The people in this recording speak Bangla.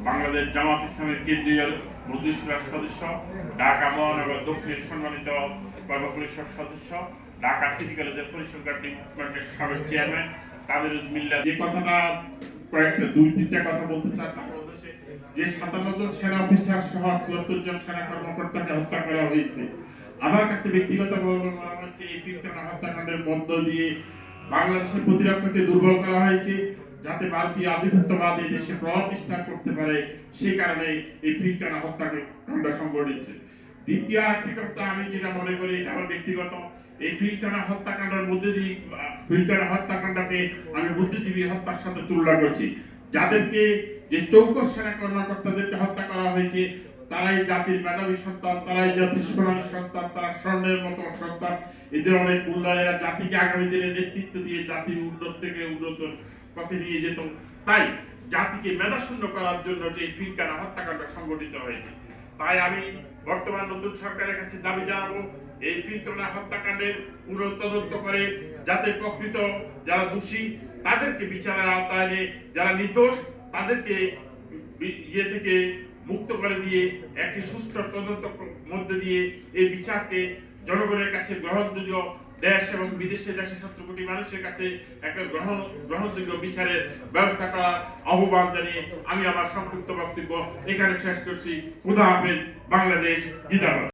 বাংলাদেশ জামাত ইসলামের কেন্দ্রীয় মজলিসের সদস্য, ঢাকা মহানগর দক্ষিণ সম্মানিত কর্ম পরিষদ সদস্য, ঢাকা সিটি কলেজের পরিষদ ডিপার্টমেন্টের সাবেক চেয়ারম্যান তাদের মিল্লা যে কথাটা দুই তিনটা কথা বলতে চান তা বলতেছে যে 57 জন সেনা অফিসার সহ 74 জন সেনা কর্মকর্তাকে হত্যা করা হয়েছে। আমার কাছে ব্যক্তিগতভাবে মনে হচ্ছে এই পিলখানা হত্যাকাণ্ডের মধ্য দিয়ে বাংলাদেশের প্রতিরক্ষাকে দুর্বল করা হয়েছে, যাতে ভারতীয় আধিপত্যবাদ এই দেশে প্রভাব বিস্তার করতে পারে। সেই কারণে এই পিলখানা হত্যাকাণ্ড সংঘটিত। দ্বিতীয় আরেকটি কথা আমি যেটা মনে করি আমার ব্যক্তিগত, এই পিলখানা হত্যাকাণ্ডের মধ্যে দিয়ে পিলখানা হত্যাকাণ্ডকে আমি বুদ্ধিজীবী হত্যার সাথে তুলনা করছি। যাদেরকে যে চৌকস সেনা কর্মকর্তাদেরকে হত্যা করা হয়েছে তারাই জাতির মেধাবী সন্তান, তারাই জাতির সোনালী সন্তান, তারা স্বর্ণের মতো সন্তান। এদের অনেক মূল্যায়ন জাতিকে আগামী দিনে নেতৃত্ব দিয়ে জাতির উন্নত থেকে উন্নত পথে নিয়ে যেত। তাই জাতিকে মেধাশূন্য করার জন্য যে পিলখানা হত্যাকাণ্ড সংঘটিত হয়েছে, তাই আমি বর্তমান নতুন সরকারের কাছে দাবি জানাবো এই পিলখানা হত্যাকাণ্ডের পুরো তদন্ত করে যাতে প্রকৃত যারা দোষী তাদেরকে বিচারের আওতায় এনে যারা নির্দোষ তাদেরকে ইয়ে থেকে মুক্ত করে দিয়ে একটি সুষ্ঠু তদন্ত মধ্যে দিয়ে এই বিচারকে জনগণের কাছে গ্রহণযোগ্য দেশ এবং বিদেশের 170 কোটি মানুষের কাছে একটা গ্রহণযোগ্য বিচারের ব্যবস্থা করার আহ্বান জানিয়ে আমি আমার সংক্ষিপ্ত বক্তব্য এখানে শেষ করছি। খোদা হাফেজ। বাংলাদেশ জিন্দাবাদ।